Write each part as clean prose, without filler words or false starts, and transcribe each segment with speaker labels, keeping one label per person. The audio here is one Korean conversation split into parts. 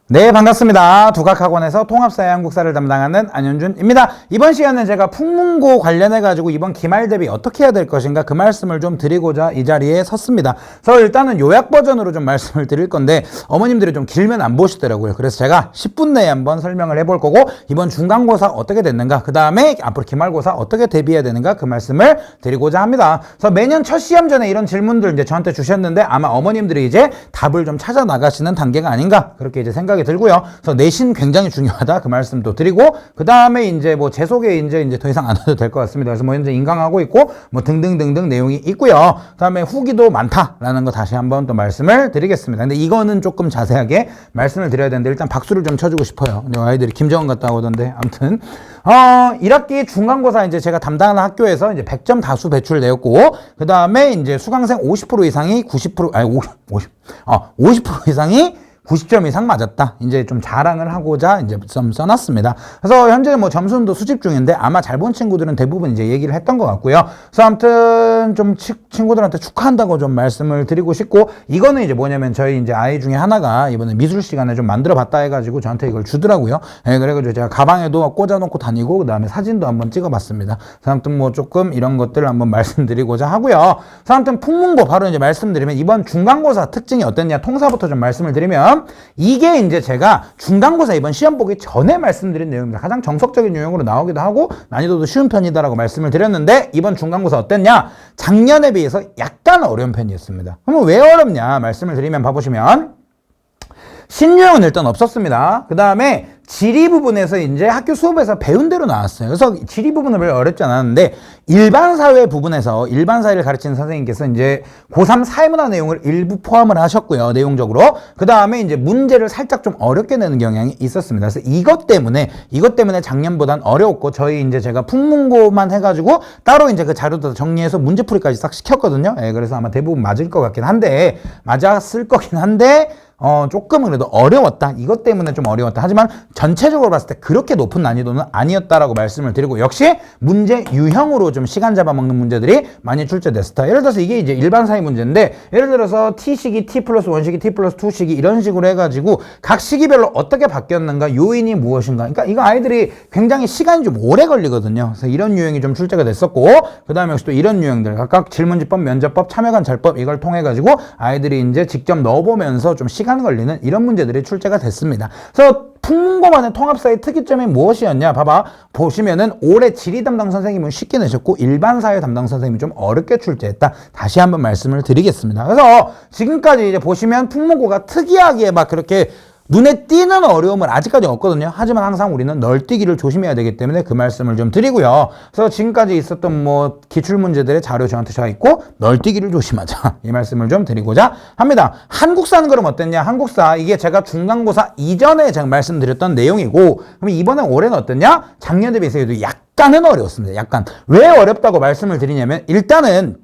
Speaker 1: 네, 반갑습니다. 두각학원에서 통합사회 한국사를 담당하는 안현준입니다. 이번 시간은 제가 풍문고 관련해가지고 이번 기말 대비 어떻게 해야 될 것인가 그 말씀을 좀 드리고자 이 자리에 섰습니다. 그래서 일단은 요약 버전으로 좀 말씀을 드릴 건데 어머님들이 좀 길면 안 보시더라고요. 그래서 제가 10분 내에 한번 설명을 해볼 거고 이번 중간고사 어떻게 됐는가 그 다음에 앞으로 기말고사 어떻게 대비해야 되는가 그 말씀을 드리고자 합니다. 그래서 매년 첫 시험 전에 이런 질문들 이제 저한테 주셨는데 아마 어머님들이 이제 답을 좀 찾아 나가시는 단계가 아닌가 그렇게 이제 생각이 들고요. 그래서 내신 굉장히 중요하다 그 말씀도 드리고 그 다음에 이제 뭐 제 소개 이제 더 이상 안 해도 될 것 같습니다. 그래서 뭐 현재 인강하고 있고 뭐 등등등등 내용이 있고요. 그 다음에 후기도 많다라는 거 다시 한번 또 말씀을 드리겠습니다. 근데 이거는 조금 자세하게 말씀을 드려야 되는데 일단 박수를 좀 쳐주고 싶어요. 근데 아이들이 김정은 갔다 오던데 아무튼 1학기 중간고사 이제 제가 담당하는 학교에서 이제 100점 다수 배출되었고 그 다음에 이제 수강생 50% 이상이 50% 이상이 90점 이상 맞았다. 이제 좀 자랑을 하고자 이제 좀 써놨습니다. 그래서 현재 뭐 점수는 또 수집 중인데 아마 잘 본 친구들은 대부분 이제 얘기를 했던 것 같고요. 그래서 아무튼 좀 친구들한테 축하한다고 좀 말씀을 드리고 싶고 이거는 이제 뭐냐면 저희 이제 아이 중에 하나가 이번에 미술 시간에 좀 만들어 봤다 해가지고 저한테 이걸 주더라고요. 네, 그래가지고 제가 가방에도 꽂아놓고 다니고 그 다음에 사진도 한번 찍어봤습니다. 그래서 아무튼 뭐 조금 이런 것들을 한번 말씀드리고자 하고요. 그래서 아무튼 풍문고 바로 이제 말씀드리면 이번 중간고사 특징이 어땠냐 통사부터 좀 말씀을 드리면 이게 이제 제가 중간고사 이번 시험 보기 전에 말씀드린 내용입니다. 가장 정석적인 유형으로 나오기도 하고 난이도도 쉬운 편이다라고 말씀을 드렸는데 이번 중간고사 어땠냐? 작년에 비해서 약간 어려운 편이었습니다. 그러면 왜 어렵냐? 말씀을 드리면 봐보시면 신유형은 일단 없었습니다. 그 다음에 지리 부분에서 이제 학교 수업에서 배운 대로 나왔어요. 그래서 지리 부분은 별로 어렵지 않았는데 일반 사회 부분에서 일반 사회를 가르치는 선생님께서 이제 고3 사회문화 내용을 일부 포함을 하셨고요. 내용적으로. 그 다음에 이제 문제를 살짝 좀 어렵게 내는 경향이 있었습니다. 그래서 이것 때문에 작년보단 어려웠고 저희 이제 제가 풍문고만 해가지고 따로 이제 그 자료도 정리해서 문제풀이까지 싹 시켰거든요. 예, 그래서 아마 대부분 맞을 것 같긴 한데 맞았을 거긴 한데 조금은 그래도 어려웠다. 이것 때문에 좀 어려웠다. 하지만 전체적으로 봤을 때 그렇게 높은 난이도는 아니었다라고 말씀을 드리고 역시 문제 유형으로 좀 시간 잡아먹는 문제들이 많이 출제됐다. 예를 들어서 이게 이제 일반 사회 문제인데 예를 들어서 T시기, T 플러스 1시기, T 플러스 2시기 이런 식으로 해가지고 각 시기별로 어떻게 바뀌었는가 요인이 무엇인가. 그러니까 이거 아이들이 굉장히 시간이 좀 오래 걸리거든요. 그래서 이런 유형이 좀 출제가 됐었고 그 다음에 역시 또 이런 유형들 각각 질문지법, 면접법, 참여관찰법 이걸 통해 가지고 아이들이 이제 직접 넣어보면서 좀 시간 걸리는 이런 문제들이 출제가 됐습니다. 그래서 풍문고만의 통합사의 특이점이 무엇이었냐? 봐봐. 보시면은 올해 지리 담당 선생님은 쉽게 내셨고 일반 사회 담당 선생님이 좀 어렵게 출제했다. 다시 한번 말씀을 드리겠습니다. 그래서 지금까지 이제 보시면 풍문고가 특이하게 막 그렇게 눈에 띄는 어려움은 아직까지 없거든요. 하지만 항상 우리는 널뛰기를 조심해야 되기 때문에 그 말씀을 좀 드리고요. 그래서 지금까지 있었던 뭐 기출문제들의 자료 저한테 가 있고 널뛰기를 조심하자. 이 말씀을 좀 드리고자 합니다. 한국사는 그럼 어땠냐? 한국사 이게 제가 중간고사 이전에 제가 말씀드렸던 내용이고 그럼 이번에 올해는 어땠냐? 작년 대비해서 약간은 어려웠습니다. 약간. 왜 어렵다고 말씀을 드리냐면 일단은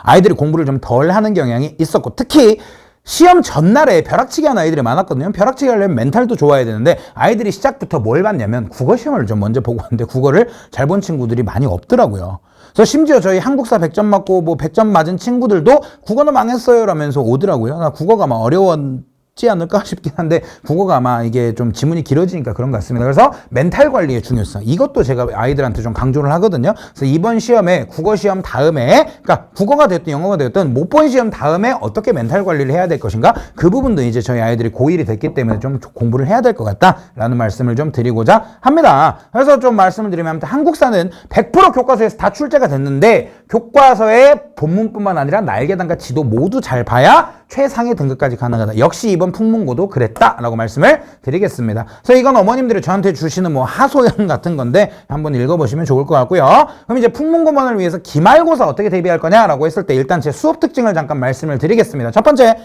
Speaker 1: 아이들이 공부를 좀 덜 하는 경향이 있었고 특히 시험 전날에 벼락치기 하는 아이들이 많았거든요. 벼락치기 하려면 멘탈도 좋아야 되는데 아이들이 시작부터 뭘 봤냐면 국어 시험을 좀 먼저 보고 왔는데 국어를 잘 본 친구들이 많이 없더라고요. 그래서 심지어 저희 한국사 100점 맞고 뭐 100점 맞은 친구들도 국어는 망했어요 라면서 오더라고요. 나 국어가 막 어려웠지 않을까 싶긴 한데 국어가 아마 이게 좀 지문이 길어지니까 그런 것 같습니다. 그래서 멘탈 관리의 중요성 이것도 제가 아이들한테 좀 강조를 하거든요. 그래서 이번 시험에 국어 시험 다음에 그러니까 국어가 됐든 영어가 됐든 못 본 시험 다음에 어떻게 멘탈 관리를 해야 될 것인가 그 부분도 이제 저희 아이들이 고1이 됐기 때문에 좀 공부를 해야 될 것 같다라는 말씀을 좀 드리고자 합니다. 그래서 좀 말씀을 드리면 한국사는 100% 교과서에서 다 출제가 됐는데 교과서의 본문뿐만 아니라 날개단과 지도 모두 잘 봐야 최상의 등급까지 가능하다. 역시 이번 풍문고도 그랬다라고 말씀을 드리겠습니다. 그래서 이건 어머님들이 저한테 주시는 뭐 하소연 같은 건데 한번 읽어보시면 좋을 것 같고요. 그럼 이제 풍문고만을 위해서 기말고사 어떻게 대비할 거냐라고 했을 때 일단 제 수업 특징을 잠깐 말씀을 드리겠습니다. 첫 번째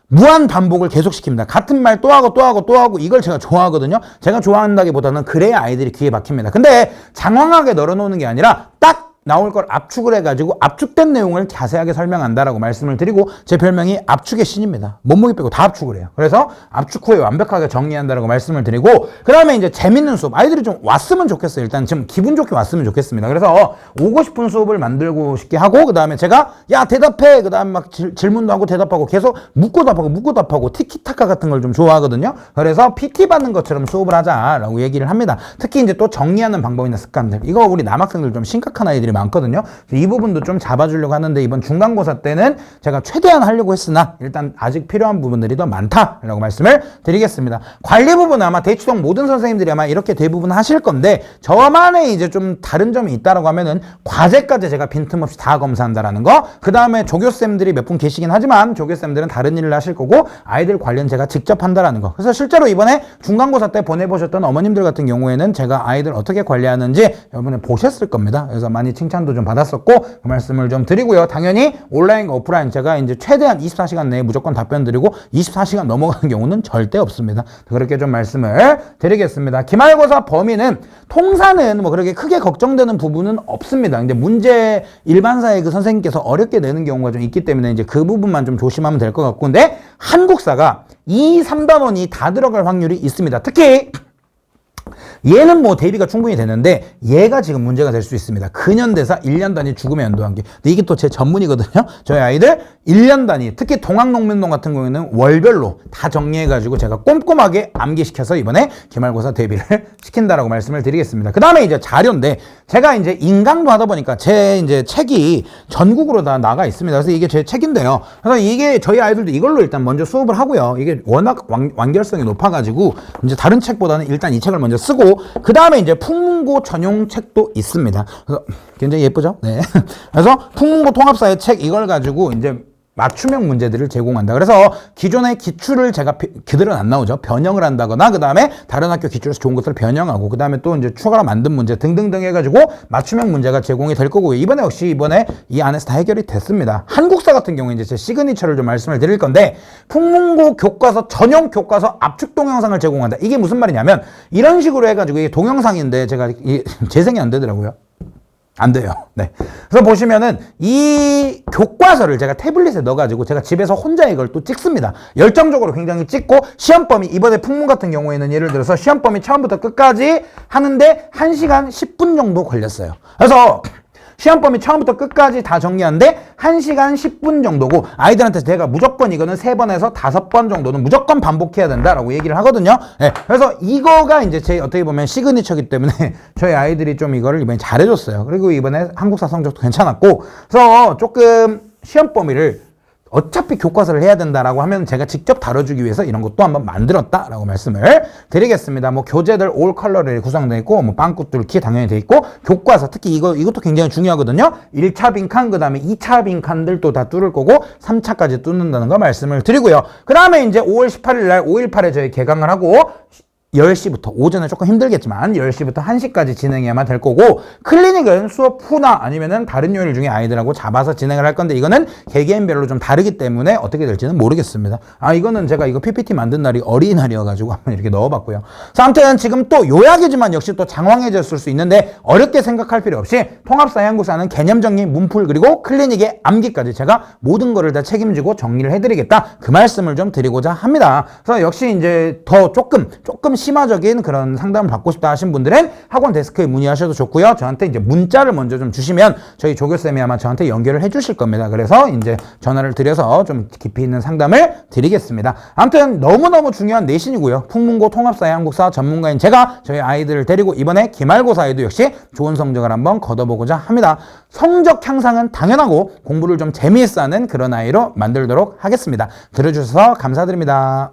Speaker 1: 무한 반복을 계속시킵니다. 같은 말 또 하고 또 하고 또 하고 이걸 제가 좋아하거든요. 제가 좋아한다기보다는 그래야 아이들이 귀에 박힙니다. 근데 장황하게 널어놓는 게 아니라 딱 나올 걸 압축을 해가지고 압축된 내용을 자세하게 설명한다라고 말씀을 드리고 제 별명이 압축의 신입니다. 몸무게 빼고 다 압축을 해요. 그래서 압축 후에 완벽하게 정리한다라고 말씀을 드리고 그 다음에 이제 재밌는 수업 아이들이 좀 왔으면 좋겠어요. 일단 좀 기분 좋게 왔으면 좋겠습니다. 그래서 오고 싶은 수업을 만들고 싶게 하고 그 다음에 제가 야 대답해 그 다음에 막 질문도 하고 대답하고 계속 묻고 답하고 티키타카 같은 걸 좀 좋아하거든요. 그래서 PT 받는 것처럼 수업을 하자라고 얘기를 합니다. 특히 이제 또 정리하는 방법이나 습관들 이거 우리 남학생들 좀 심각한 아이들이 많거든요. 이 부분도 좀 잡아주려고 하는데 이번 중간고사 때는 제가 최대한 하려고 했으나 일단 아직 필요한 부분들이 더 많다라고 말씀을 드리겠습니다. 관리 부분은 아마 대치동 모든 선생님들이 아마 이렇게 대부분 하실 건데 저만의 이제 좀 다른 점이 있다라고 하면은 과제까지 제가 빈틈없이 다 검사한다라는 거. 그 다음에 조교쌤들이 몇 분 계시긴 하지만 조교쌤들은 다른 일을 하실 거고 아이들 관리는 제가 직접 한다라는 거. 그래서 실제로 이번에 중간고사 때 보내보셨던 어머님들 같은 경우에는 제가 아이들 어떻게 관리하는지 여러분이 보셨을 겁니다. 그래서 많이 칭찬도 좀 받았었고 그 말씀을 좀 드리고요. 당연히 온라인과 오프라인 제가 이제 최대한 24시간 내에 무조건 답변 드리고 24시간 넘어가는 경우는 절대 없습니다. 그렇게 좀 말씀을 드리겠습니다. 기말고사 범위는 통사는 뭐 그렇게 크게 걱정되는 부분은 없습니다. 근데 문제 일반사의 그 선생님께서 어렵게 내는 경우가 좀 있기 때문에 이제 그 부분만 좀 조심하면 될 것 같고 근데 한국사가 2, 3단원이 다 들어갈 확률이 있습니다. 특히 얘는 뭐 대비가 충분히 되는데 얘가 지금 문제가 될 수 있습니다. 근현대사 1년 단위 죽음의 연도한계. 근데 이게 또 제 전문이거든요. 저희 아이들 1년 단위 특히 동학농민동 같은 경우에는 월별로 다 정리해가지고 제가 꼼꼼하게 암기시켜서 이번에 기말고사 대비를 시킨다라고 말씀을 드리겠습니다. 그 다음에 이제 자료인데 제가 이제 인강도 하다 보니까 제 이제 책이 전국으로 다 나가 있습니다. 그래서 이게 제 책인데요. 그래서 이게 저희 아이들도 이걸로 일단 먼저 수업을 하고요. 이게 워낙 완결성이 높아가지고 이제 다른 책보다는 일단 이 책을 먼저 쓰고 그 다음에 이제 풍문고 전용 책도 있습니다. 그래서 굉장히 예쁘죠? 네. 그래서 풍문고 통합사의 책 이걸 가지고 이제 맞춤형 문제들을 제공한다. 그래서 기존의 기출을 제가 그대로는 안 나오죠. 변형을 한다거나 그 다음에 다른 학교 기출에서 좋은 것들을 변형하고 그 다음에 또 이제 추가로 만든 문제 등등등 해가지고 맞춤형 문제가 제공이 될 거고요. 이번에 이 안에서 다 해결이 됐습니다. 한국사 같은 경우에 이제 제 시그니처를 좀 말씀을 드릴 건데 풍문고 교과서 전용 교과서 압축 동영상을 제공한다. 이게 무슨 말이냐면 이런 식으로 해가지고 이게 동영상인데 제가 재생이 안 되더라고요. 안 돼요. 네. 그래서 보시면은 이 교과서를 제가 태블릿에 넣어가지고 제가 집에서 혼자 이걸 또 찍습니다. 열정적으로 굉장히 찍고 시험 범위 이번에 풍문 같은 경우에는 예를 들어서 시험 범위 처음부터 끝까지 하는데 1시간 10분 정도 걸렸어요. 그래서 시험 범위 처음부터 끝까지 다 정리하는데 1시간 10분 정도고 아이들한테 제가 무조건 이거는 3번에서 5번 정도는 무조건 반복해야 된다라고 얘기를 하거든요. 네, 그래서 이거가 이제 제 어떻게 보면 시그니처이기 때문에 저희 아이들이 좀 이거를 이번에 잘해줬어요. 그리고 이번에 한국사 성적도 괜찮았고 그래서 조금 시험 범위를 어차피 교과서를 해야 된다라고 하면 제가 직접 다뤄주기 위해서 이런 것도 한번 만들었다라고 말씀을 드리겠습니다. 뭐 교재들 올 컬러로 구성되어 있고 뭐 빵꾸 뚫기 당연히 되어 있고 교과서 특히 이것도 굉장히 중요하거든요. 1차 빈칸 그 다음에 2차 빈칸들도 다 뚫을 거고 3차까지 뚫는다는 거 말씀을 드리고요. 그 다음에 이제 5월 18일 날 5.18에 저희 개강을 하고 10시부터 오전에 조금 힘들겠지만 10시부터 1시까지 진행해야만 될 거고 클리닉은 수업 후나 아니면은 다른 요일 중에 아이들하고 잡아서 진행을 할 건데 이거는 개개인별로 좀 다르기 때문에 어떻게 될지는 모르겠습니다. 이거는 제가 이거 PPT 만든 날이 어린이날이어가지고 한번 이렇게 넣어봤고요. 그래서 아무튼 지금 또 요약이지만 역시 또 장황해졌을 수 있는데 어렵게 생각할 필요 없이 통합사회 한국사는 개념 정리, 문풀 그리고 클리닉의 암기까지 제가 모든 거를 다 책임지고 정리를 해드리겠다 그 말씀을 좀 드리고자 합니다. 그래서 역시 이제 더 조금 심화적인 그런 상담을 받고 싶다 하신 분들은 학원 데스크에 문의하셔도 좋고요. 저한테 이제 문자를 먼저 좀 주시면 저희 조교쌤이 아마 저한테 연결을 해 주실 겁니다. 그래서 이제 전화를 드려서 좀 깊이 있는 상담을 드리겠습니다. 아무튼 너무너무 중요한 내신이고요. 풍문고 통합사회 한국사 전문가인 제가 저희 아이들을 데리고 이번에 기말고사에도 역시 좋은 성적을 한번 거둬보고자 합니다. 성적 향상은 당연하고 공부를 좀 재미있어 하는 그런 아이로 만들도록 하겠습니다. 들어주셔서 감사드립니다.